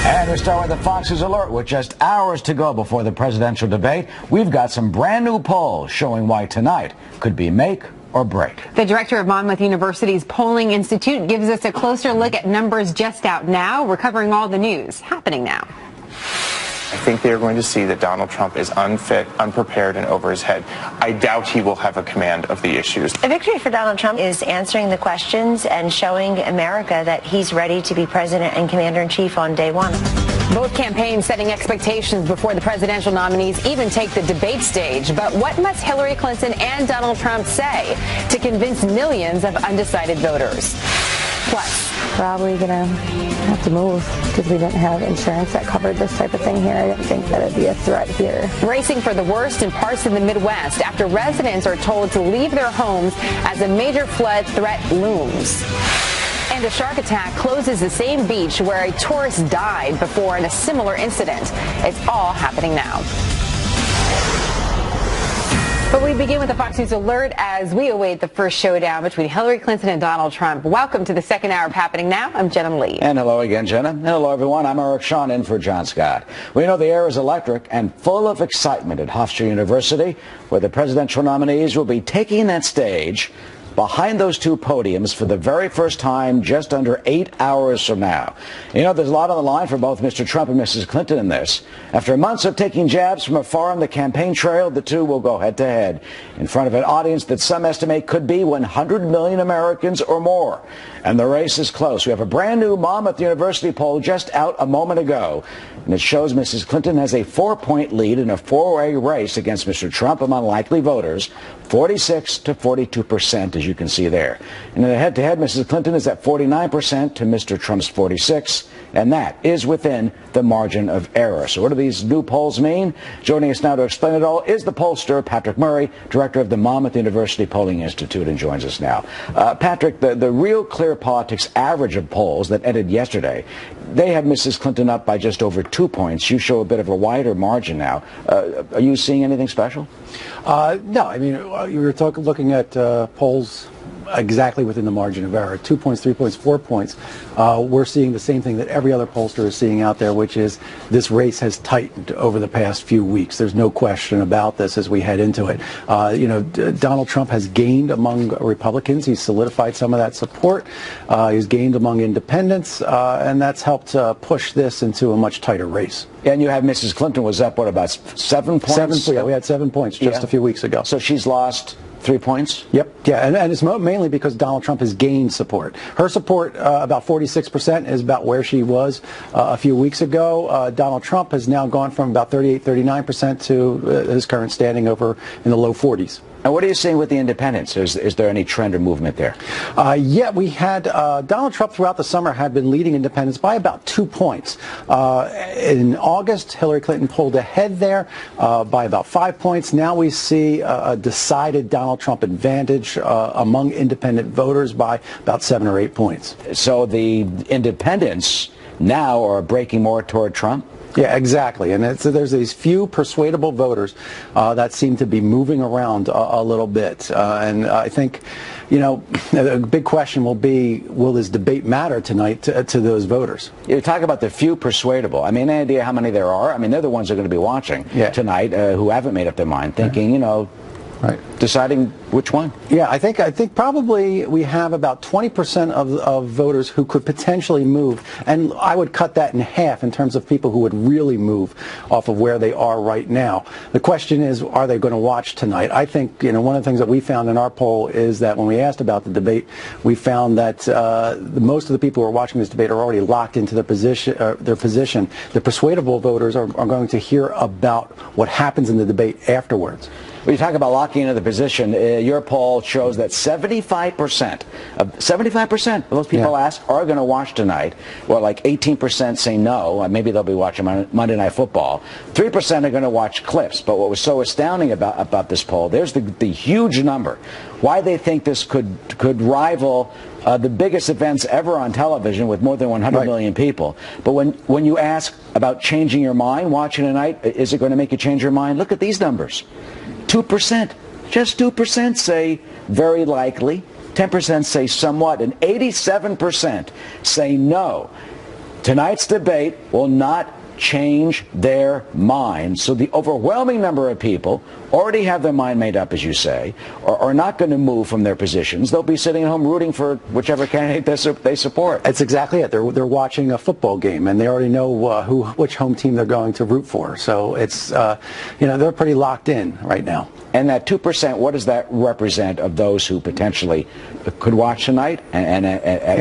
And we start with the Fox News Alert. With just hours to go before the presidential debate, we've got some brand new polls showing why tonight could be make or break. The director of Monmouth University's Polling Institute gives us a closer look at numbers just out now. We're covering all the news happening now. I think they are going to see that Donald Trump is unfit, unprepared, and over his head. I doubt he will have a command of the issues. A victory for Donald Trump is answering the questions and showing America that he's ready to be president and commander-in-chief on day one. Both campaigns setting expectations before the presidential nominees even take the debate stage. But what must Hillary Clinton and Donald Trump say to convince millions of undecided voters? Plus, probably gonna have to move because we didn't have insurance that covered this type of thing here. I didn't think that it'd be a threat here. Bracing for the worst in parts of the Midwest after residents are told to leave their homes as a major flood threat looms. And a shark attack closes the same beach where a tourist died before in a similar incident. It's all happening now. But we begin with the Fox News Alert as we await the first showdown between Hillary Clinton and Donald Trump. Welcome to the second hour of Happening Now. I'm Jenna Lee. And hello again, Jenna. Hello, everyone. I'm Eric Shawn in for John Scott. We know the air is electric and full of excitement at Hofstra University, where the presidential nominees will be taking that stage behind those two podiums for the very first time just under 8 hours from now. You know, there's a lot on the line for both Mr. Trump and Mrs. Clinton in this. After months of taking jabs from afar on the campaign trail, the two will go head-to-head in front of an audience that some estimate could be 100 million Americans or more. And the race is close. We have a brand new Monmouth University poll just out a moment ago, and it shows Mrs. Clinton has a 4-point lead in a four-way race against Mr. Trump among likely voters, 46 to 42%, as you can see there. And in the head-to-head, Mrs. Clinton is at 49% to Mr. Trump's 46%, and that is within the margin of error. So what do these new polls mean? Joining us now to explain it all is the pollster, Patrick Murray, director of the Monmouth University Polling Institute, and joins us now. Patrick, the Real Clear Politics average of polls that ended yesterday, they have Mrs. Clinton up by just over 2 points. You show a bit of a wider margin now. Are you seeing anything special? No, I mean, you were looking at polls exactly within the margin of error, 2 points, 3 points, 4 points. We're seeing the same thing that every other pollster is seeing out there, which is this race has tightened over the past few weeks. There's no question about this as we head into it. Donald Trump has gained among Republicans. He's solidified some of that support. He's gained among independents, and that's helped push this into a much tighter race. And you have Mrs. Clinton was up, what, about 7 points? Yeah, we had 7 points just a few weeks ago. So she's lost 3 points? Yep. Yeah, and it's mainly because Donald Trump has gained support. Her support, about 46%, is about where she was a few weeks ago. Donald Trump has now gone from about 38, 39% to his current standing over in the low 40s. And what are you seeing with the independents? Is there any trend or movement there? Yeah, we had Donald Trump throughout the summer had been leading independents by about 2 points. In August, Hillary Clinton pulled ahead there by about 5 points. Now we see a decided Donald Trump advantage among independent voters by about 7 or 8 points. So the independents now are breaking more toward Trump? Yeah, exactly. And there's these few persuadable voters that seem to be moving around a little bit. And I think, a big question will be, will this debate matter tonight to those voters? You talk about the few persuadable. I mean, any idea how many there are? I mean, they're the ones that are going to be watching tonight who haven't made up their mind, thinking, right, deciding which one. Yeah, I think probably we have about 20% of voters who could potentially move, and I would cut that in half in terms of people who would really move off of where they are right now. The question is, are they going to watch tonight? I think one of the things that we found in our poll is that when we asked about the debate, we found that most of the people who are watching this debate are already locked into their position. The persuadable voters are going to hear about what happens in the debate afterwards. When you talk about locking into the position, your poll shows that 75% of those people asked are going to watch tonight. Well, like 18% say no. Maybe they'll be watching Monday Night Football. 3% are going to watch clips. But what was so astounding about this poll, there's the huge number. Why they think this could rival the biggest events ever on television with more than 100 million people. But when you ask about changing your mind, watching tonight, is it going to make you change your mind? Look at these numbers. 2%, just 2% say very likely, 10% say somewhat, and 87% say no. Tonight's debate will not change their mind. So the overwhelming number of people already have their mind made up, as you say, or are not going to move from their positions. They'll be sitting at home rooting for whichever candidate they support. That's exactly it. They're watching a football game, and they already know which home team they're going to root for. So it's they're pretty locked in right now. And that 2%, what does that represent of those who potentially could watch tonight and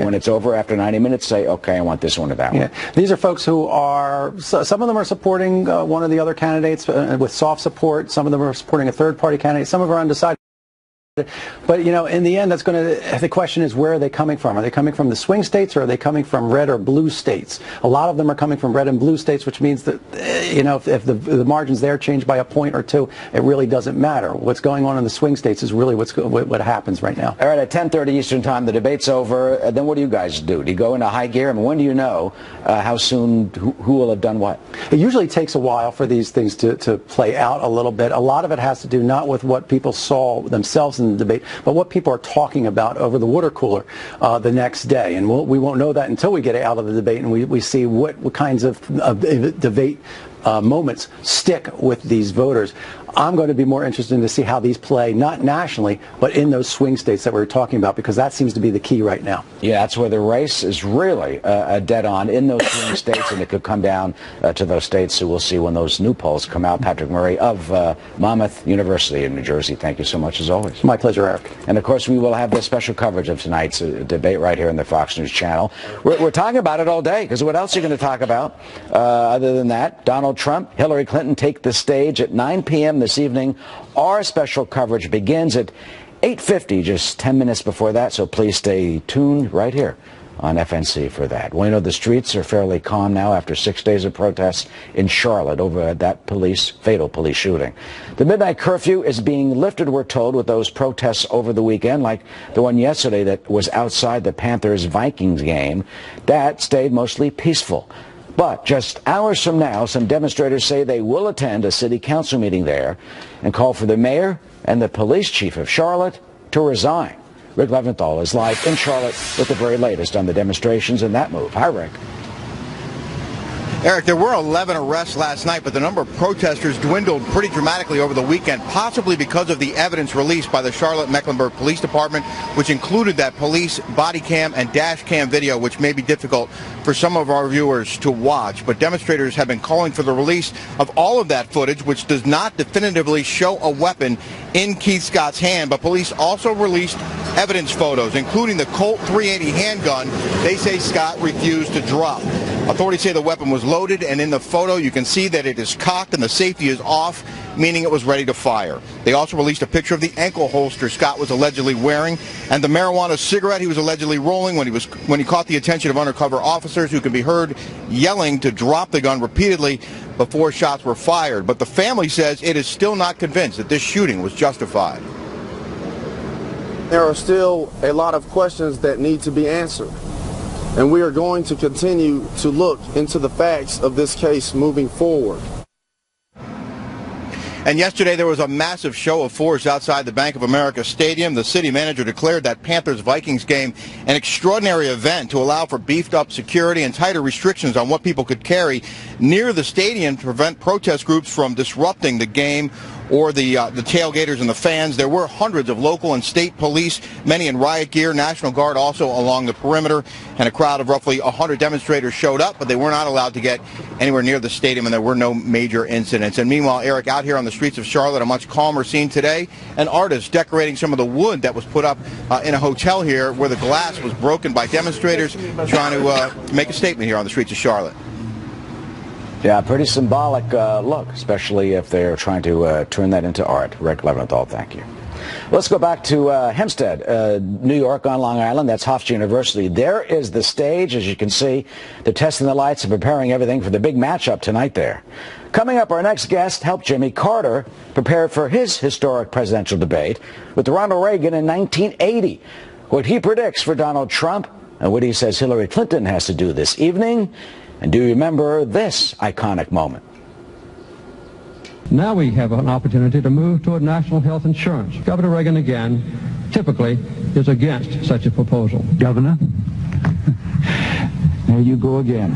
when it's over after 90 minutes say, okay, I want this one or that one? These are folks who are, some of them are supporting one of the other candidates with soft support. Some of them are supporting a third-party candidate. Some of them are undecided. But, in the end, the question is, where are they coming from? Are they coming from the swing states, or are they coming from red or blue states? A lot of them are coming from red and blue states, which means that, if the margins there change by a point or two, it really doesn't matter. What's going on in the swing states is really what happens right now. All right, at 10:30 Eastern Time, the debate's over. Then what do you guys do? Do you go into high gear? I mean, when do you know how soon, who will have done what? It usually takes a while for these things to play out a little bit. A lot of it has to do not with what people saw themselves in the debate, but what people are talking about over the water cooler the next day. And we won't know that until we get out of the debate and we see what kinds of debate moments stick with these voters. I'm going to be more interested to see how these play, not nationally, but in those swing states that we're talking about, because that seems to be the key right now. Yeah, that's where the race is really dead on in those swing states, and it could come down to those states. So we'll see when those new polls come out. Patrick Murray of Monmouth University in New Jersey, thank you so much as always. My pleasure, Eric. And of course, we will have the special coverage of tonight's debate right here on the Fox News channel. We're talking about it all day, because what else are you going to talk about other than that? Donald Trump, Hillary Clinton take the stage at 9 p.m. this evening. Our special coverage begins at 8:50, just 10 minutes before that, so please stay tuned right here on FNC for that. Well, the streets are fairly calm now after 6 days of protests in Charlotte over that fatal police shooting. The midnight curfew is being lifted, we're told, with those protests over the weekend, like the one yesterday that was outside the Panthers-Vikings game. That stayed mostly peaceful. But just hours from now, some demonstrators say they will attend a city council meeting there and call for the mayor and the police chief of Charlotte to resign. Rick Leventhal is live in Charlotte with the very latest on the demonstrations and that move. Hi, Rick. Eric, there were 11 arrests last night, but the number of protesters dwindled pretty dramatically over the weekend, possibly because of the evidence released by the Charlotte-Mecklenburg Police Department, which included that police body cam and dash cam video, which may be difficult for some of our viewers to watch. But demonstrators have been calling for the release of all of that footage, which does not definitively show a weapon in Keith Scott's hand. But police also released evidence photos, including the Colt .380 handgun they say Scott refused to drop. Authorities say the weapon was loaded, and in the photo you can see that it is cocked and the safety is off, meaning it was ready to fire. They also released a picture of the ankle holster Scott was allegedly wearing and the marijuana cigarette he was allegedly rolling when he caught the attention of undercover officers who could be heard yelling to drop the gun repeatedly before shots were fired. But the family says it is still not convinced that this shooting was justified. There are still a lot of questions that need to be answered. And we are going to continue to look into the facts of this case moving forward. And yesterday there was a massive show of force outside the Bank of America Stadium. The city manager declared that Panthers-Vikings game an extraordinary event to allow for beefed up security and tighter restrictions on what people could carry near the stadium to prevent protest groups from disrupting the game or the tailgaters and the fans. There were hundreds of local and state police, many in riot gear, National Guard also along the perimeter, and a crowd of roughly 100 demonstrators showed up, but they were not allowed to get anywhere near the stadium, and there were no major incidents. And meanwhile, Eric, out here on the streets of Charlotte, a much calmer scene today, an artist decorating some of the wood that was put up in a hotel here where the glass was broken by demonstrators trying to make a statement here on the streets of Charlotte. Yeah, pretty symbolic look, especially if they're trying to turn that into art. Rick Leventhal, thank you. Let's go back to Hempstead, New York on Long Island. That's Hofstra University. There is the stage, as you can see. They're testing the lights and preparing everything for the big matchup tonight there. Coming up, our next guest helped Jimmy Carter prepare for his historic presidential debate with Ronald Reagan in 1980. What he predicts for Donald Trump and what he says Hillary Clinton has to do this evening. And do you remember this iconic moment? Now we have an opportunity to move toward national health insurance. Governor Reagan, again, typically is against such a proposal. Governor, There you go again.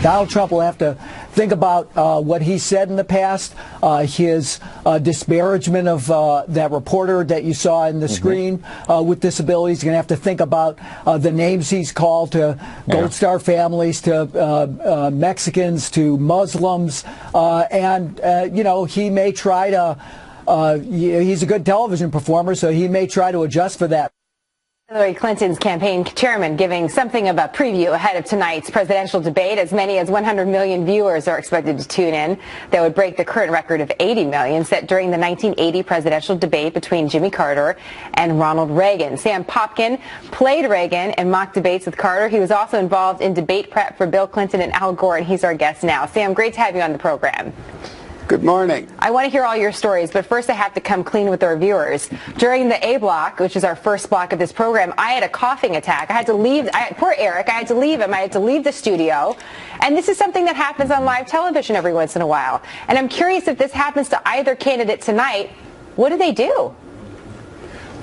Donald Trump will have to think about what he said in the past, his disparagement of that reporter that you saw in the screen with disabilities. He's going to have to think about the names he's called to Gold Star families, to Mexicans, to Muslims, and he may try to, he's a good television performer, so he may try to adjust for that. Hillary Clinton's campaign chairman giving something of a preview ahead of tonight's presidential debate. As many as 100 million viewers are expected to tune in. That would break the current record of 80 million set during the 1980 presidential debate between Jimmy Carter and Ronald Reagan. Sam Popkin played Reagan in mock debates with Carter. He was also involved in debate prep for Bill Clinton and Al Gore, and he's our guest now. Sam, great to have you on the program. Good morning. I want to hear all your stories, but first I have to come clean with our viewers. During the A block, which is our first block of this program, I had a coughing attack. I had to leave. Poor Eric. I had to leave him. I had to leave the studio. And this is something that happens on live television every once in a while. And I'm curious if this happens to either candidate tonight. What do they do?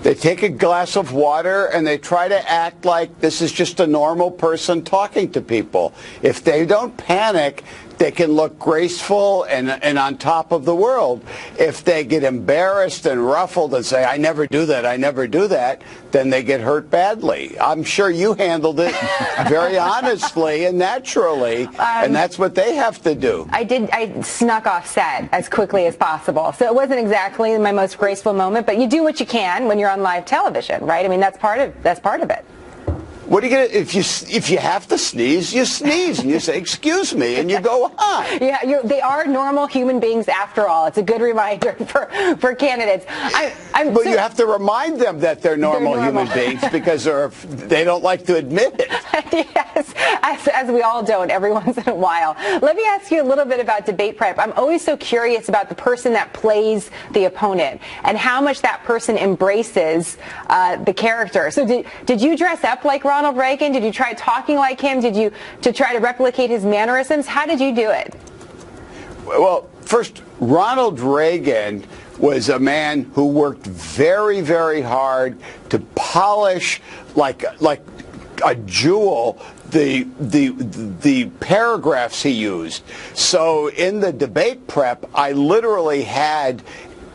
They take a glass of water and they try to act like this is just a normal person talking to people. If they don't panic, they can look graceful and on top of the world. If they get embarrassed and ruffled and say, I never do that, then they get hurt badly. I'm sure you handled it very honestly and naturally, and that's what they have to do. I snuck off set as quickly as possible. So it wasn't exactly my most graceful moment, but you do what you can when you're on live television, right? I mean, that's part of it. What are you gonna, if you have to sneeze, you sneeze and you say, excuse me, and you go on. Yeah, they are normal human beings after all. It's a good reminder for candidates. But you have to remind them that they're normal human beings because they don't like to admit it. Yes, as we all don't every once in a while. Let me ask you a little bit about debate prep. I'm always so curious about the person that plays the opponent and how much that person embraces the character. So did you dress up like Ronald Reagan? Did you try talking like him? Did you try to replicate his mannerisms? How did you do it? Well, first, Ronald Reagan was a man who worked very, very hard to polish like a jewel the paragraphs he used. So in the debate prep, I literally had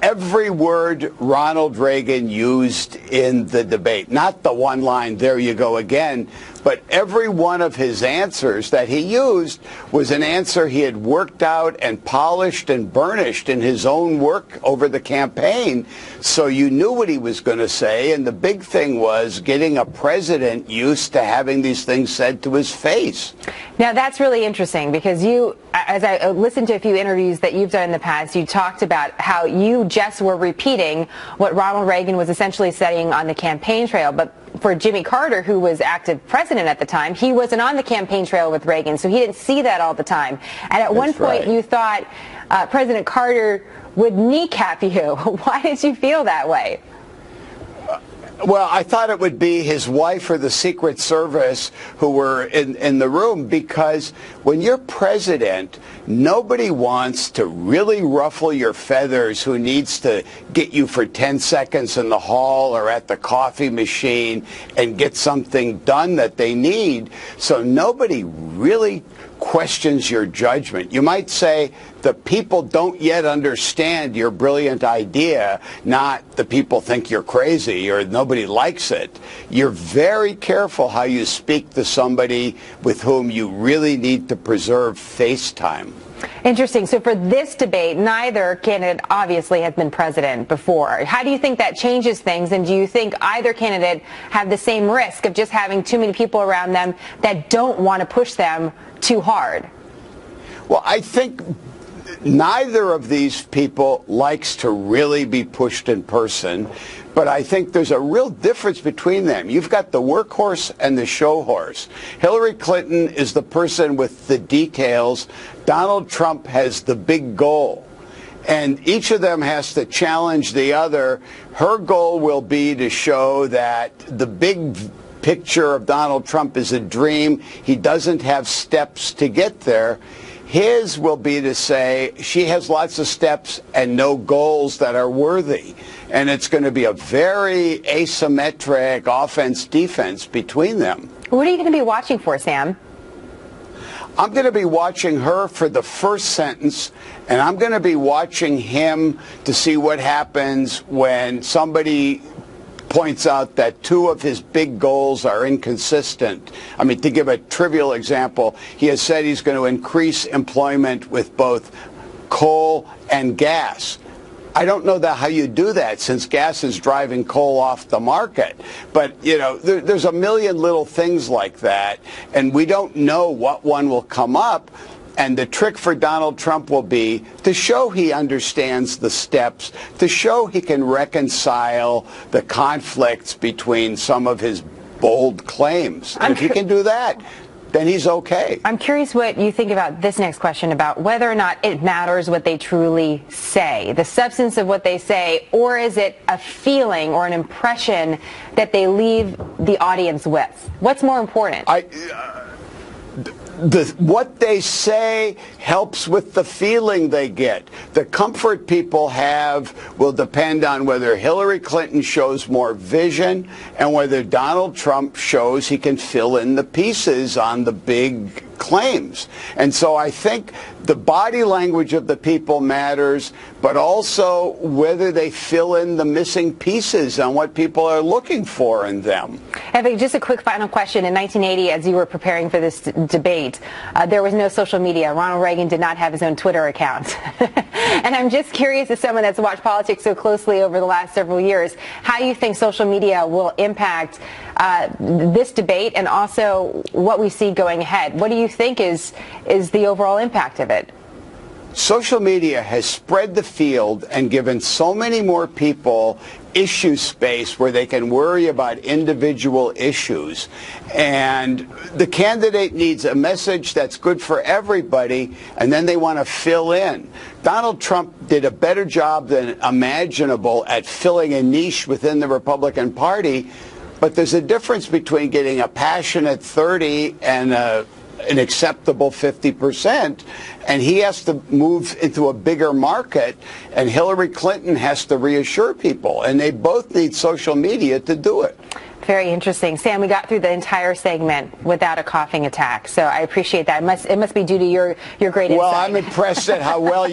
every word Ronald Reagan used in the debate. Not the one line, there you go again, but every one of his answers that he used was an answer he had worked out and polished and burnished in his own work over the campaign. So you knew what he was going to say, and the big thing was getting a president used to having these things said to his face. Now that's really interesting because you, as I listened to a few interviews that you've done in the past, you talked about how you just were repeating what Ronald Reagan was essentially saying on the campaign trail. But for Jimmy Carter, who was active president at the time, he wasn't on the campaign trail with Reagan, so he didn't see that all the time. And at one point you thought President Carter would kneecap you. Why did you feel that way? Well, I thought it would be his wife or the Secret Service who were in the room, because when you're president, nobody wants to really ruffle your feathers who needs to get you for 10 seconds in the hall or at the coffee machine and get something done that they need. So nobody really questions your judgment. You might say the people don't yet understand your brilliant idea, not the people think you're crazy or nobody likes it. You're very careful how you speak to somebody with whom you really need to preserve face time. Interesting. So for this debate, neither candidate obviously has been president before. How do you think that changes things? And do you think either candidate have the same risk of just having too many people around them that don't want to push them too hard? Well, I think neither of these people likes to really be pushed in person, but I think there's a real difference between them. You've got the workhorse and the show horse. Hillary Clinton is the person with the details. Donald Trump has the big goal. And each of them has to challenge the other. Her goal will be to show that the big picture of Donald Trump is a dream. He doesn't have steps to get there. His will be to say she has lots of steps and no goals that are worthy. And it's going to be a very asymmetric offense-defense between them. What are you going to be watching for, Sam? I'm going to be watching her for the first sentence, and I'm going to be watching him to see what happens when somebody points out that two of his big goals are inconsistent. I mean, to give a trivial example, he has said he's going to increase employment with both coal and gas. I don't know how you do that, since gas is driving coal off the market. But, you know, there's a million little things like that, and we don't know what one will come up. And the trick for Donald Trump will be to show he understands the steps, to show he can reconcile the conflicts between some of his bold claims. And if he can do that, then he's okay. I'm curious what you think about this next question, about whether or not it matters what they truly say, the substance of what they say, or is it a feeling or an impression that they leave the audience with? What's more important? What they say helps with the feeling they get. The comfort people have will depend on whether Hillary Clinton shows more vision and whether Donald Trump shows he can fill in the pieces on the big claims. And so I think the body language of the people matters, but also whether they fill in the missing pieces on what people are looking for in them. Evan, just a quick final question. In 1980, as you were preparing for this debate, there was no social media. Ronald Reagan did not have his own Twitter account. And I'm just curious, as someone that's watched politics so closely over the last several years, how you think social media will impact this debate and also what we see going ahead. What do you think is the overall impact of it? Social media has spread the field and given so many more people issue space where they can worry about individual issues. And the candidate needs a message that's good for everybody, and then they want to fill in. Donald Trump did a better job than imaginable at filling a niche within the Republican Party, but there's a difference between getting a passionate 30 and an acceptable 50%, and he has to move into a bigger market, and Hillary Clinton has to reassure people, and they both need social media to do it. Very interesting. Sam, we got through the entire segment without a coughing attack, so I appreciate that. It must be due to your great insight. Well, I'm impressed at how well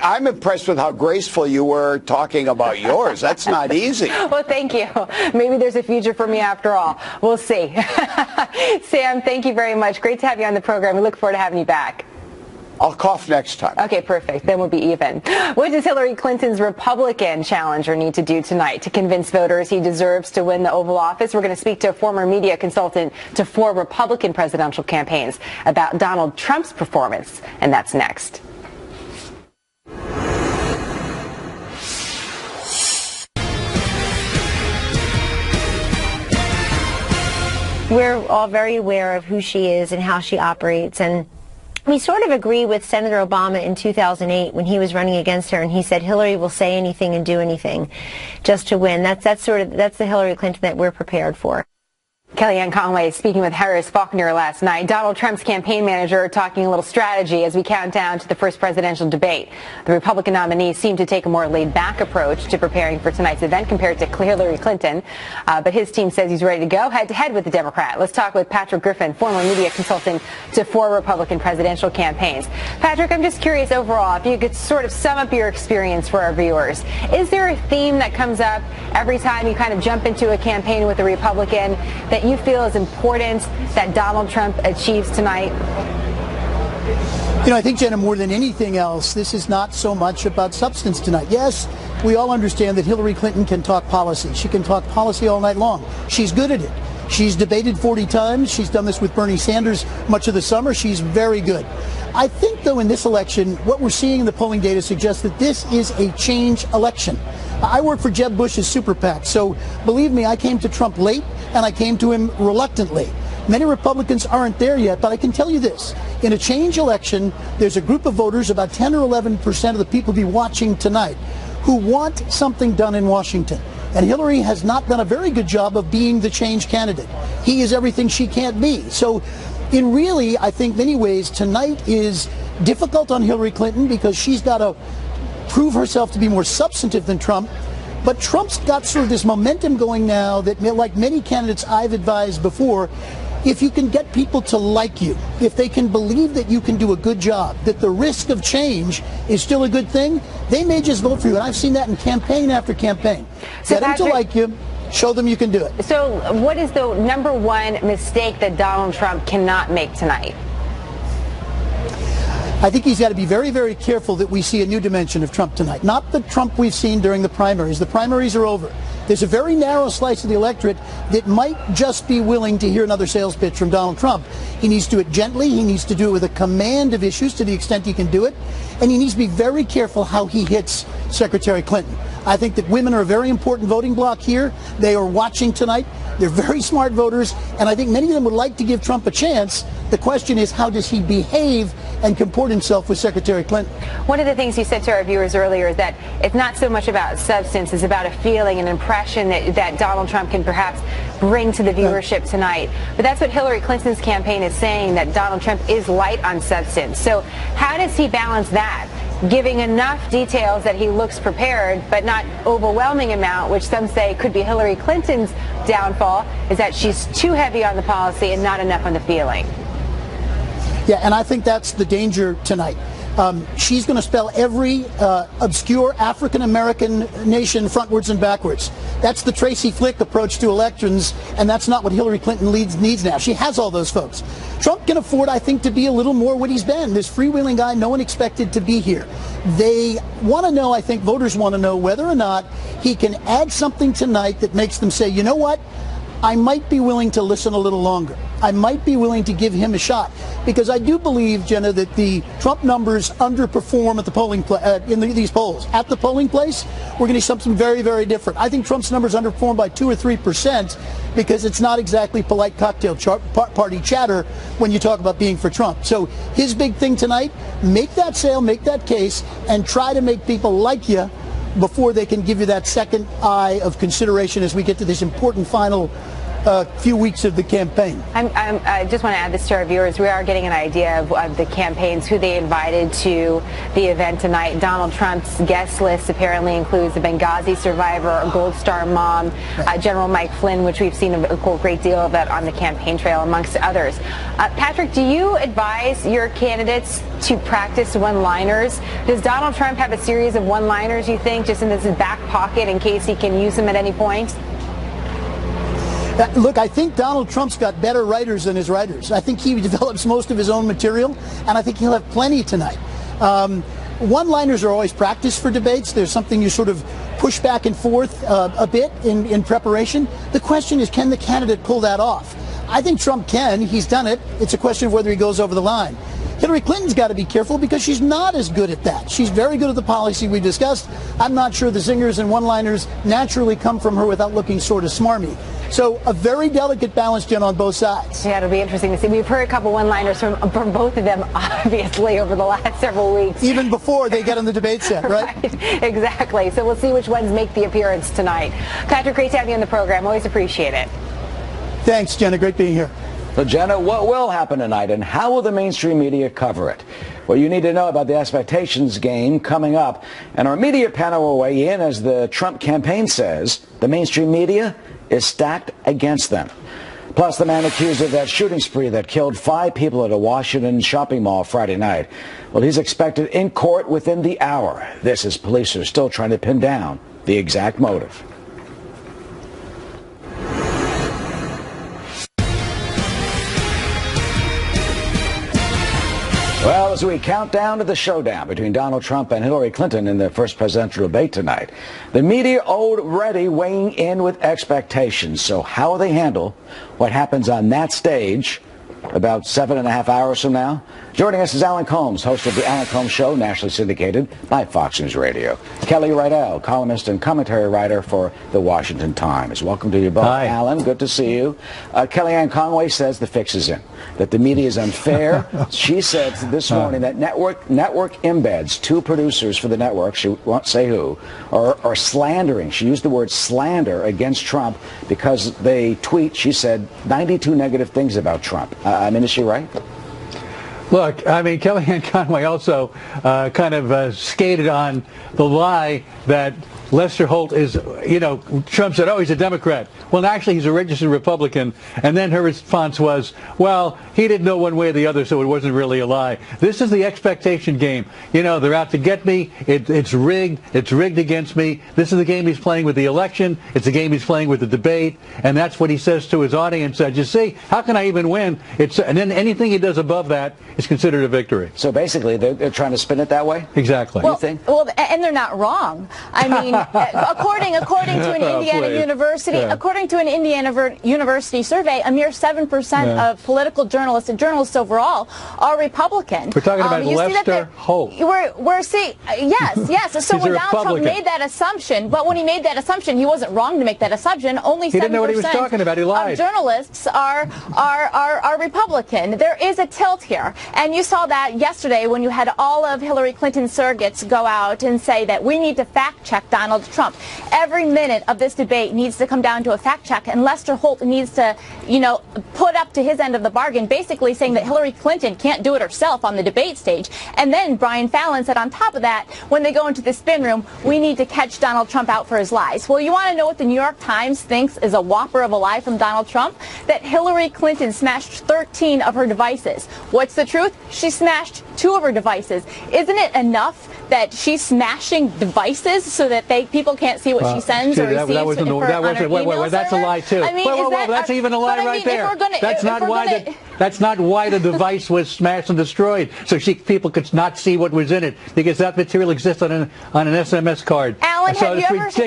I'm impressed with how graceful you were talking about yours. That's not easy. Well, thank you. Maybe there's a future for me after all. We'll see. Sam, thank you very much. Great to have you on the program. We look forward to having you back. I'll cough next time. Okay, perfect. Then we'll be even. What does Hillary Clinton's Republican challenger need to do tonight to convince voters he deserves to win the Oval Office? We're going to speak to a former media consultant to 4 Republican presidential campaigns about Donald Trump's performance, and that's next. We're all very aware of who she is and how she operates, and we sort of agree with Senator Obama in 2008 when he was running against her, and he said Hillary will say anything and do anything just to win. That's the Hillary Clinton that we're prepared for. Kellyanne Conway speaking with Harris Faulkner last night. Donald Trump's campaign manager talking a little strategy as we count down to the first presidential debate. The Republican nominees seem to take a more laid-back approach to preparing for tonight's event compared to Hillary Clinton. But his team says he's ready to go head-to-head with the Democrat. Let's talk with Patrick Griffin, former media consultant to 4 Republican presidential campaigns. Patrick, I'm just curious overall, if you could sort of sum up your experience for our viewers. Is there a theme that comes up every time you kind of jump into a campaign with a Republican that you feel is important that Donald Trump achieves tonight? You know, I think, Jenna, more than anything else, this is not so much about substance tonight. Yes, we all understand that Hillary Clinton can talk policy. She can talk policy all night long. She's good at it. She's debated 40 times. She's done this with Bernie Sanders much of the summer. She's very good. I think, though, in this election, what we're seeing in the polling data suggests that this is a change election. I work for Jeb Bush's super PAC, so believe me, I came to Trump late, and I came to him reluctantly. Many Republicans aren't there yet, but I can tell you this. In a change election, there's a group of voters, about 10 or 11% of the people be watching tonight, who want something done in Washington. And Hillary has not done a very good job of being the change candidate. He is everything she can't be. So in really, I think, many ways, tonight is difficult on Hillary Clinton because she's got to prove herself to be more substantive than Trump. But Trump's got sort of this momentum going now that, like many candidates I've advised before, if you can get people to like you, if they can believe that you can do a good job, that the risk of change is still a good thing, they may just vote for you. And I've seen that in campaign after campaign. So get them to like you, show them you can do it. So what is the number one mistake that Donald Trump cannot make tonight? I think he's got to be very, very careful that we see a new dimension of Trump tonight. Not the Trump we've seen during the primaries. The primaries are over. There's a very narrow slice of the electorate that might just be willing to hear another sales pitch from Donald Trump. He needs to do it gently. He needs to do it with a command of issues to the extent he can do it. And he needs to be very careful how he hits Secretary Clinton. I think that women are a very important voting bloc here. They are watching tonight. They're very smart voters, and I think many of them would like to give Trump a chance. The question is, how does he behave and comport himself with Secretary Clinton? One of the things you said to our viewers earlier is that it's not so much about substance, it's about a feeling, an impression that Donald Trump can perhaps bring to the viewership tonight. But that's what Hillary Clinton's campaign is saying, that Donald Trump is light on substance. So how does he balance that? Giving enough details that he looks prepared, but not overwhelming amount, which some say could be Hillary Clinton's downfall, is that she's too heavy on the policy and not enough on the feeling. Yeah, and I think that's the danger tonight. She's going to spell every obscure African-American nation frontwards and backwards. That's the Tracy Flick approach to elections, and that's not what Hillary Clinton needs now. She has all those folks. Trump can afford, I think, to be a little more what he's been, this freewheeling guy no one expected to be here. They want to know, I think voters want to know, whether or not he can add something tonight that makes them say, you know what? I might be willing to listen a little longer. I might be willing to give him a shot, because I do believe, Jenna, that the Trump numbers underperform at the polling these polls. At the polling place, we're going to see something very, very different. I think Trump's numbers underperform by 2 or 3% because it's not exactly polite cocktail party chatter when you talk about being for Trump. So his big thing tonight: make that sale, make that case, and try to make people like you before they can give you that second eye of consideration as we get to this important final few weeks of the campaign. I just want to add this to our viewers. We are getting an idea of the campaigns, who they invited to the event tonight. Donald Trump's guest list apparently includes the Benghazi survivor, a Gold Star mom, General Mike Flynn, which we've seen a great deal of that on the campaign trail, amongst others. Patrick, do you advise your candidates to practice one-liners? Does Donald Trump have a series of one-liners, you think, just in his back pocket in case he can use them at any point? Look, I think Donald Trump's got better writers than his writers. I think he develops most of his own material, and I think he'll have plenty tonight. One-liners are always practiced for debates. There's something you sort of push back and forth a bit in preparation. The question is, can the candidate pull that off? I think Trump can. He's done it. It's a question of whether he goes over the line. Hillary Clinton's got to be careful because she's not as good at that. She's very good at the policy we discussed. I'm not sure the zingers and one-liners naturally come from her without looking sort of smarmy. So a very delicate balance, Jen, on both sides. Yeah, it'll be interesting to see. We've heard a couple one-liners from both of them, obviously, over the last several weeks. Even before they get on the debate set, right? Right, exactly. So we'll see which ones make the appearance tonight. Patrick, great to have you on the program. Always appreciate it. Thanks, Jenna. Great being here. So, Jenna, what will happen tonight, and how will the mainstream media cover it? Well, you need to know about the expectations game coming up. And our media panel will weigh in as the Trump campaign says the mainstream media is stacked against them. Plus, the man accused of that shooting spree that killed 5 people at a Washington shopping mall Friday night. Well, he's expected in court within the hour. This is police are still trying to pin down the exact motive. Well, as we count down to the showdown between Donald Trump and Hillary Clinton in the first presidential debate tonight, the media already weighing in with expectations. So how will they handle what happens on that stage about 7.5 hours from now? Joining us is Alan Colmes, host of the Alan Colmes Show, nationally syndicated by Fox News Radio. Kelly Rydell, columnist and commentary writer for The Washington Times. Welcome to you both. Hi. Alan, good to see you. Kellyanne Conway says the fix is in, that the media is unfair. She said this morning that network embeds 2 producers for the network, she won't say who, are slandering. She used the word slander against Trump because they tweet, she said, 92 negative things about Trump. I mean, is she right? Look, I mean, Kellyanne Conway also kind of skated on the lie that Lester Holt is, Trump said, oh, he's a Democrat. Well, actually, he's a registered Republican. And then her response was, well, he didn't know one way or the other, so it wasn't really a lie. This is the expectation game. They're out to get me. It's rigged. It's rigged against me. This is the game he's playing with the election. It's the game he's playing with the debate. And that's what he says to his audience. You see, how can I even win? And then anything he does above that is considered a victory. So basically, they're trying to spin it that way? Exactly. Well, and they're not wrong. I mean, according to an Indiana University, according to an Indiana University survey, a mere 7% of political journalists and journalists overall are Republican. We're talking about Lester Holt. We're seeing, yes. So when Donald Trump made that assumption, but when he made that assumption, he wasn't wrong to make that assumption. Only 7% he didn't know what he was talking about. He lied. Of journalists are Republican. There is a tilt here, and you saw that yesterday when you had all of Hillary Clinton's surrogates go out and say that we need to fact check Donald Trump. Every minute of this debate needs to come down to a fact check, and Lester Holt needs to, put up to his end of the bargain, basically saying that Hillary Clinton can't do it herself on the debate stage. And then Brian Fallon said on top of that, when they go into the spin room, we need to catch Donald Trump out for his lies. Well, you want to know what the New York Times thinks is a whopper of a lie from Donald Trump? That Hillary Clinton smashed 13 of her devices. What's the truth? She smashed 2 of her devices. Isn't it enough that she's smashing devices so that people can't see what she sends or receives? That's a lie too. I mean, that's even a lie right there. That's not why the device was smashed and destroyed, so people could not see what was in it, because that material exists on an SMS card. Alan, so have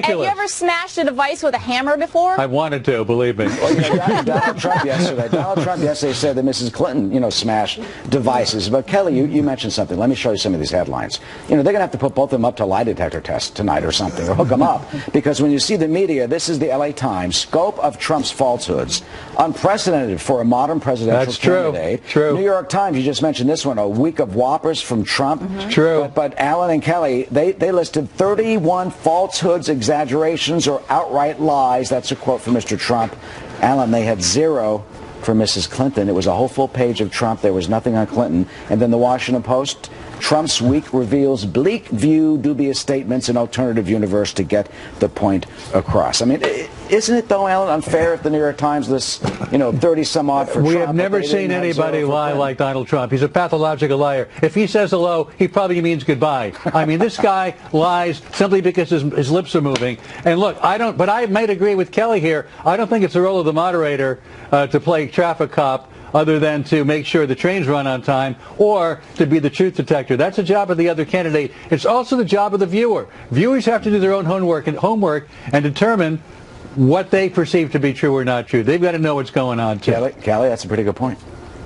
you ever smashed a device with a hammer before? I wanted to, believe me. Well, Donald Trump yesterday said that Mrs. Clinton, smashed devices. But Kelly, you mentioned something. Let me show you some of these headlines. They're going to have to put both of them up to lie detector tests tonight or something, or hook them up. Because when you see the media, this is the LA Times, scope of Trump's falsehoods. Unprecedented for a modern presidential candidate. True. New York Times, you just mentioned this one, a week of whoppers from Trump. Mm-hmm. True. But Alan and Kelly, they listed 31 falsehoods, exaggerations, or outright lies. That's a quote from Mr. Trump. Alan, they had 0 for Mrs. Clinton. It was a whole full page of Trump. There was nothing on Clinton. And then the Washington Post, Trump's week reveals bleak view, dubious statements, and alternative universe to get the point across. I mean, isn't it, though, Alan, unfair if the New York Times lists, 30-some-odd for Trump? We have never seen anybody lie like Donald Trump. He's a pathological liar. If he says hello, he probably means goodbye. I mean, this guy lies simply because his lips are moving. And look, but I might agree with Kelly here. I don't think it's the role of the moderator to play traffic cop, other than to make sure the trains run on time, or to be the truth detector. That's the job of the other candidate. It's also the job of the viewer. Viewers have to do their own homework and determine what they perceive to be true or not true. They've got to know what's going on, too. Kelly, that's a pretty good point.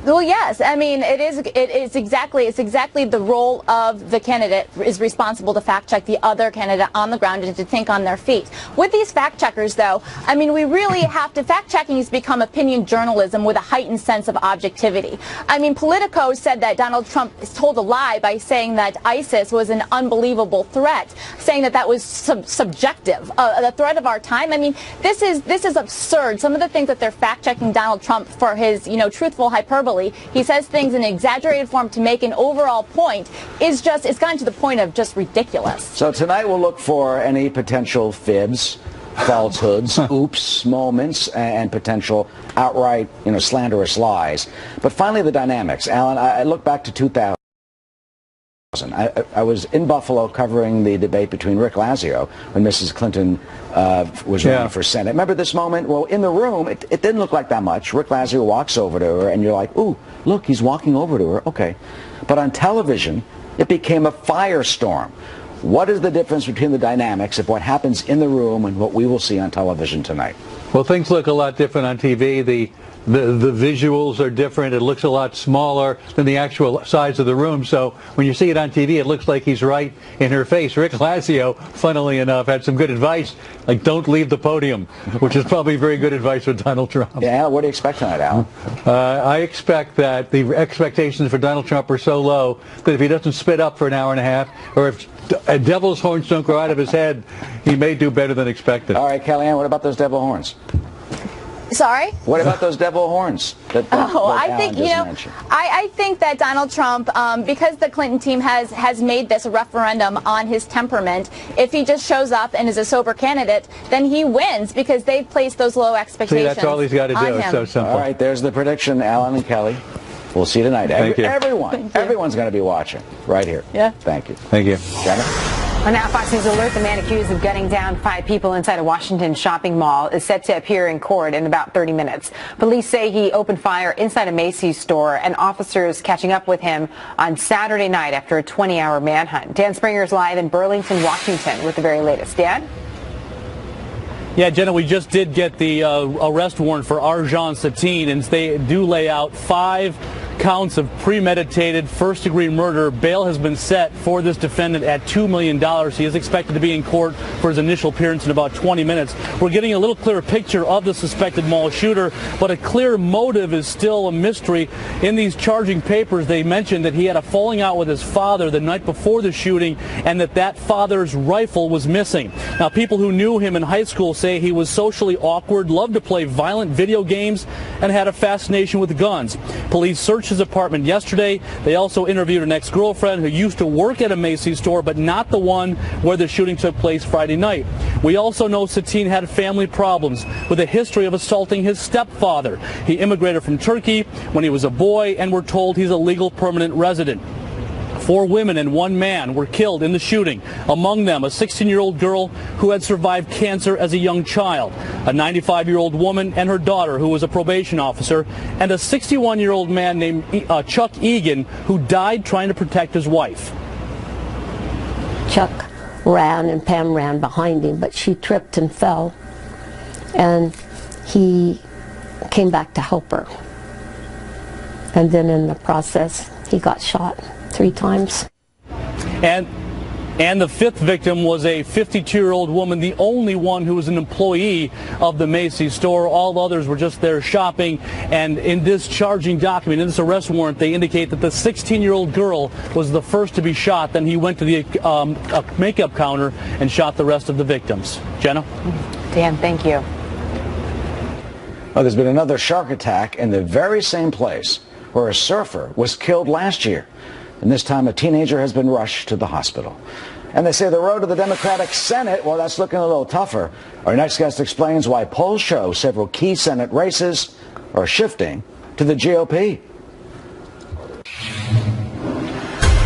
Well, yes. I mean, it's exactly the role of the candidate is responsible to fact check the other candidate on the ground and to think on their feet. With these fact checkers, though, I mean, we really have to, fact checking has become opinion journalism with a heightened sense of objectivity. I mean, Politico said that Donald Trump told a lie by saying that ISIS was an unbelievable threat, saying that was subjective, the threat of our time. I mean, this is absurd. Some of the things that they're fact checking Donald Trump for his, truthful hyperbole. He says things in an exaggerated form to make an overall point. It's gotten to the point of just ridiculous. So tonight we'll look for any potential fibs, falsehoods, oops moments, and potential outright, slanderous lies. But finally, the dynamics. Alan, I look back to 2000. I was in Buffalo covering the debate between Rick Lazio when Mrs. Clinton was running for Senate. Remember this moment? Well, in the room, it didn't look like that much. Rick Lazio walks over to her, and you're like, ooh, look, he's walking over to her. Okay. But on television, it became a firestorm. What is the difference between the dynamics of what happens in the room and what we will see on television tonight? Well, things look a lot different on TV. The visuals are different. It looks a lot smaller than the actual size of the room. So when you see it on TV, it looks like he's right in her face. Rick Lazio, funnily enough, had some good advice, like don't leave the podium, which is probably very good advice for Donald Trump. Yeah, what do you expect tonight, Alan? I expect that the expectations for Donald Trump are so low that if he doesn't spit up for an hour and a half, or if devil's horns don't grow out of his head, he may do better than expected. All right, Kellyanne, what about those devil horns? Sorry? What about those devil horns? I think, I think that Donald Trump, because the Clinton team has made this a referendum on his temperament, if he just shows up and is a sober candidate, then he wins because they've placed those low expectations. See, that's all he's got to do. It's so simple. All right, there's the prediction, Alan and Kelly. We'll see you tonight. Thank you. Everyone's going to be watching right here. Yeah. Thank you. Thank you. Jenna? On now, Fox News Alert, the man accused of gunning down 5 people inside a Washington shopping mall is set to appear in court in about 30 minutes. Police say he opened fire inside a Macy's store, and officers catching up with him on Saturday night after a 20-hour manhunt. Dan Springer's live in Burlington, Washington with the very latest. Dan? Yeah, Jenna, we just did get the arrest warrant for Arjan Satine, and they do lay out 5 counts of premeditated first-degree murder. Bail has been set for this defendant at $2 million. He is expected to be in court for his initial appearance in about 20 minutes. We're getting a little clearer picture of the suspected mall shooter, but a clear motive is still a mystery. In these charging papers, they mentioned that he had a falling out with his father the night before the shooting, and that father's rifle was missing. Now, people who knew him in high school say he was socially awkward, loved to play violent video games, and had a fascination with guns. Police searched his apartment yesterday. They also interviewed an ex-girlfriend who used to work at a Macy's store, but not the one where the shooting took place Friday night. We also know Satine had family problems with a history of assaulting his stepfather. He immigrated from Turkey when he was a boy, and we're told he's a legal permanent resident. 4 women and 1 man were killed in the shooting, among them a 16-year-old girl who had survived cancer as a young child, a 95-year-old woman and her daughter who was a probation officer, and a 61-year-old man named Chuck Egan who died trying to protect his wife. Chuck ran and Pam ran behind him, but she tripped and fell, and he came back to help her. And then in the process, he got shot 3 times. And the 5th victim was a 52-year-old woman, the only one who was an employee of the Macy's store. All others were just there shopping. And in this charging document, in this arrest warrant, they indicate that the 16-year-old girl was the first to be shot. Then he went to the makeup counter and shot the rest of the victims. Jenna? Dan, thank you. Oh, there's been another shark attack in the very same place where a surfer was killed last year. And this time a teenager has been rushed to the hospital. And they say the road to the Democratic Senate, well, that's looking a little tougher. Our next guest explains why polls show several key Senate races are shifting to the GOP.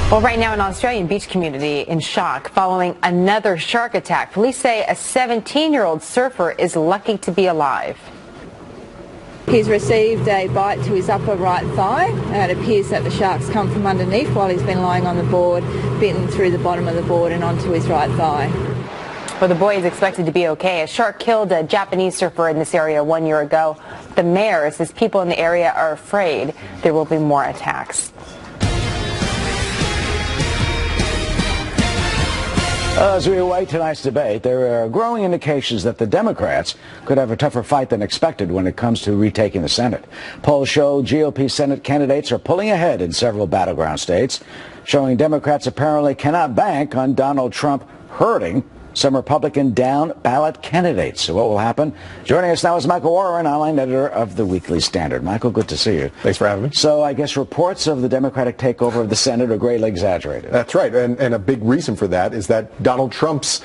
Well, right now an Australian beach community in shock following another shark attack. Police say a 17-year-old surfer is lucky to be alive. He's received a bite to his upper right thigh. It appears that the shark's come from underneath while he's been lying on the board, bitten through the bottom of the board and onto his right thigh. Well, the boy is expected to be okay. A shark killed a Japanese surfer in this area 1 year ago. The mayor says people in the area are afraid there will be more attacks. As we await tonight's debate, there are growing indications that the Democrats could have a tougher fight than expected when it comes to retaking the Senate. Polls show GOP Senate candidates are pulling ahead in several battleground states, showing Democrats apparently cannot bank on Donald Trump hurting some Republican down-ballot candidates. So what will happen? Joining us now is Michael Warren, online editor of the Weekly Standard. Michael, good to see you. Thanks for having me. So I guess reports of the Democratic takeover of the Senate are greatly exaggerated. That's right, and a big reason for that is that Donald Trump's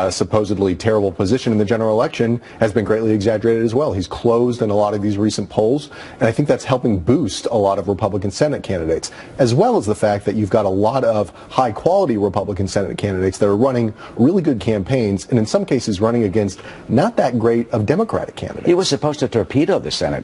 supposedly terrible position in the general election has been greatly exaggerated as well. He's closed in a lot of these recent polls, and I think that's helping boost a lot of Republican Senate candidates, as well as the fact that you've got a lot of high-quality Republican Senate candidates that are running really good campaigns, and in some cases running against not that great of Democratic candidates. He was supposed to torpedo the Senate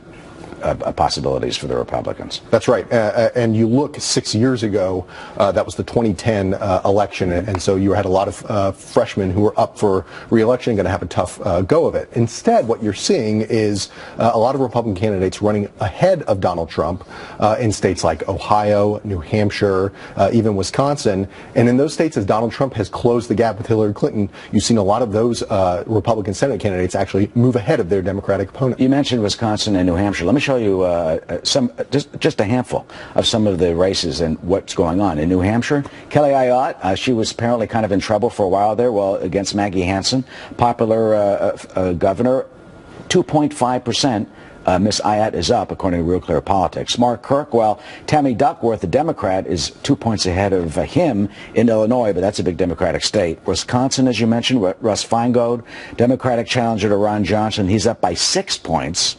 possibilities for the Republicans. That's right. And you look 6 years ago, that was the 2010 election, and so you had a lot of freshmen who were up for re-election, going to have a tough go of it. Instead, what you're seeing is a lot of Republican candidates running ahead of Donald Trump in states like Ohio, New Hampshire, even Wisconsin. And in those states, as Donald Trump has closed the gap with Hillary Clinton, you've seen a lot of those Republican Senate candidates actually move ahead of their Democratic opponent. You mentioned Wisconsin and New Hampshire. Let me show you just a handful of some of the races and what's going on. In New Hampshire, Kelly Ayotte, she was apparently kind of in trouble for a while there, against Maggie Hansen, popular governor, 2.5%. Miss Ayotte is up, according to Real Clear Politics. Mark Kirk, well, Tammy Duckworth, the Democrat, is 2 points ahead of him in Illinois, but that's a big Democratic state. Wisconsin, as you mentioned, Russ Feingold, Democratic challenger to Ron Johnson, he's up by 6 points.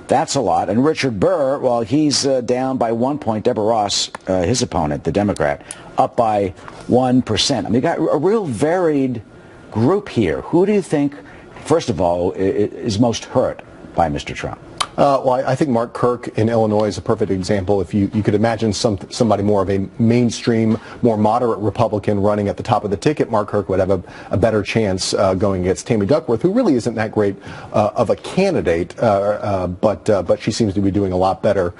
That's a lot. And Richard Burr, well, he's down by 1 point. Deborah Ross, his opponent, the Democrat, up by 1%. I mean, you got a real varied group here. Who do you think, first of all, is most hurt by Mr. Trump? Well, I think Mark Kirk in Illinois is a perfect example. If you could imagine somebody more of a mainstream, more moderate Republican running at the top of the ticket, Mark Kirk would have a better chance going against Tammy Duckworth, who really isn't that great of a candidate, but she seems to be doing a lot better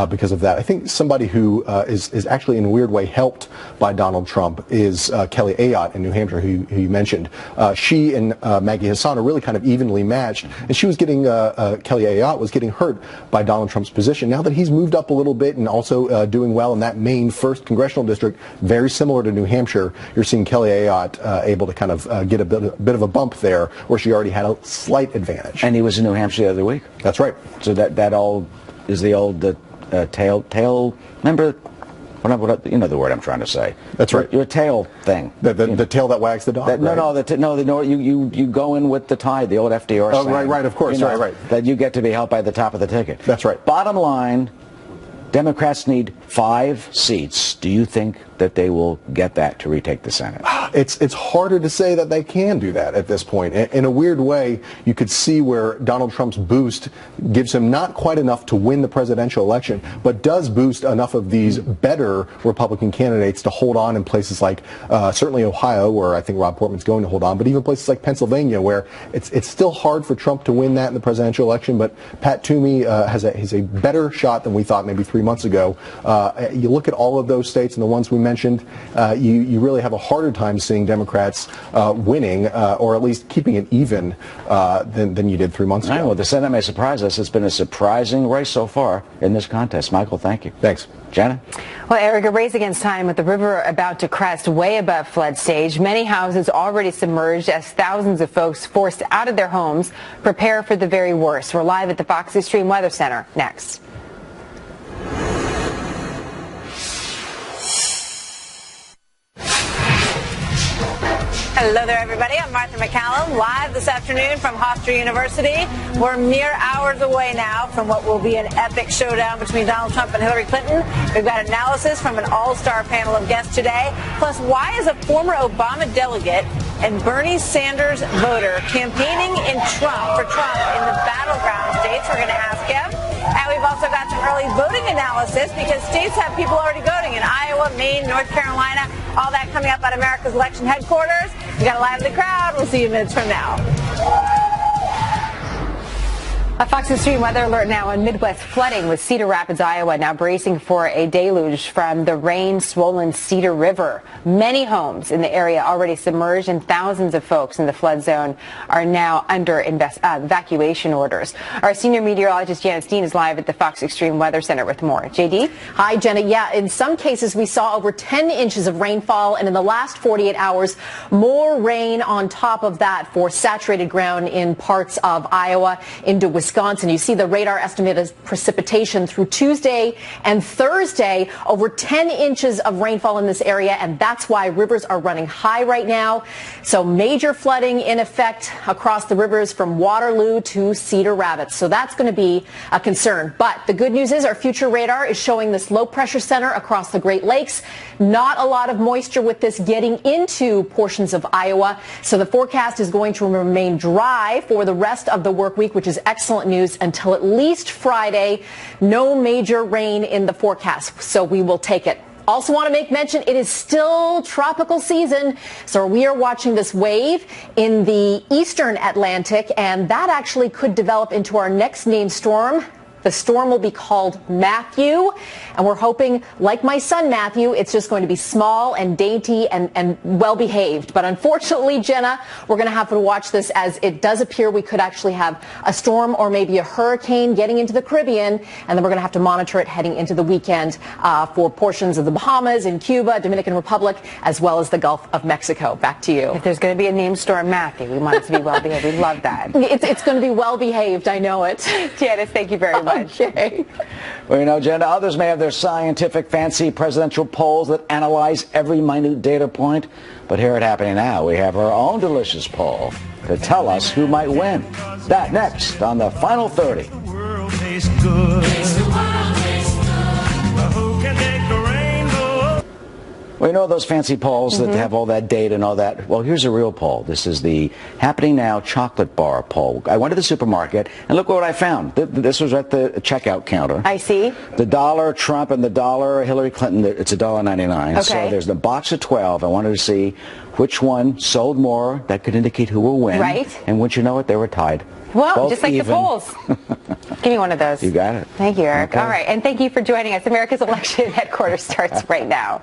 because of that. I think somebody who is actually in a weird way helped by Donald Trump is Kelly Ayotte in New Hampshire, who you mentioned. She and Maggie Hassan are really kind of evenly matched, and she was getting Kelly Ayotte was getting hurt by Donald Trump's position. Now that he's moved up a little bit and also doing well in that Maine 1st congressional district, very similar to New Hampshire, you're seeing Kelly Ayotte able to kind of get a bit of a bump there, where she already had a slight advantage. And he was in New Hampshire the other week. That's right. So that all is the old tail. Remember? You know the word I'm trying to say. That's right. Your tail thing. The tail that wags the dog. Right? You go in with the tide. The old FDR. Oh, right. Of course. Right. That you get to be helped by the top of the ticket. That's right. Bottom line, Democrats need 5 seats. Do you think that they will get that to retake the Senate? It's harder to say that they can do that at this point. In a weird way, you could see where Donald Trump's boost gives him not quite enough to win the presidential election, but does boost enough of these better Republican candidates to hold on in places like certainly Ohio, where I think Rob Portman's going to hold on, but even places like Pennsylvania, where it's still hard for Trump to win that in the presidential election. But Pat Toomey has a better shot than we thought maybe 3 months ago. You look at all of those states and the ones we mentioned, you really have a harder time seeing Democrats winning or at least keeping it even than you did 3 months ago. Well, the Senate may surprise us. It's been a surprising race so far in this contest. Michael, thank you. Thanks. Janet? Well, Eric, a race against time with the river about to crest way above flood stage. Many houses already submerged as thousands of folks forced out of their homes prepare for the very worst. We're live at the Fox Extreme Weather Center next. Hello there, everybody. I'm Martha McCallum, live this afternoon from Hofstra University. We're mere hours away now from what will be an epic showdown between Donald Trump and Hillary Clinton. We've got analysis from an all-star panel of guests today. Plus, why is a former Obama delegate and Bernie Sanders voter campaigning for Trump in the battleground states? We're going to ask him. And we've also got some early voting analysis because states have people already voting in Iowa, Maine, North Carolina, all that coming up at America's election headquarters. We got a live in the crowd. We'll see you minutes from now. A Fox Extreme weather alert now on Midwest flooding with Cedar Rapids, Iowa, now bracing for a deluge from the rain-swollen Cedar River. Many homes in the area already submerged, and thousands of folks in the flood zone are now under evacuation orders. Our senior meteorologist Janet Steen is live at the Fox Extreme Weather Center with more. JD? Hi, Jenna. Yeah, in some cases we saw over 10 inches of rainfall, and in the last 48 hours, more rain on top of that for saturated ground in parts of Iowa into Wisconsin. You see the radar estimated precipitation through Tuesday and Thursday, over 10 inches of rainfall in this area, and that's why rivers are running high right now. So major flooding in effect across the rivers from Waterloo to Cedar Rapids. So that's going to be a concern. But the good news is our future radar is showing this low pressure center across the Great Lakes. Not a lot of moisture with this getting into portions of Iowa. So the forecast is going to remain dry for the rest of the work week, which is excellent news until at least Friday. No major rain in the forecast, so we will take it. Also want to make mention, it is still tropical season, so we are watching this wave in the eastern Atlantic, and that actually could develop into our next named storm The storm will be called Matthew, and we're hoping, like my son Matthew, it's just going to be small and dainty and well-behaved. But unfortunately, Jenna, we're going to have to watch this, as it does appear we could actually have a storm or maybe a hurricane getting into the Caribbean, and then we're going to have to monitor it heading into the weekend for portions of the Bahamas, in Cuba, Dominican Republic, as well as the Gulf of Mexico. Back to you. If there's going to be a named storm Matthew, we want it to be well behaved. We love that. It's going to be well behaved. I know it. Janice, thank you very much. Okay. Well, you know, Jenna, others may have their scientific, fancy presidential polls that analyze every minute data point. But here at Happening Now, we have our own delicious poll to tell us who might win. That next on the Final 30. Well, you know those fancy polls that have all that data and all that? Well, here's a real poll. This is the Happening Now chocolate bar poll. I went to the supermarket, and look what I found. This was at the checkout counter. I see. The dollar Trump and the dollar Hillary Clinton, it's $1.99. Okay. So there's the box of 12. I wanted to see which one sold more. That could indicate who will win. Right. And wouldn't you know it, they were tied. Well, Both just like even. the polls. Give me one of those. You got it. Thank you, Eric. Okay. All right, and thank you for joining us. America's election headquarters starts right now.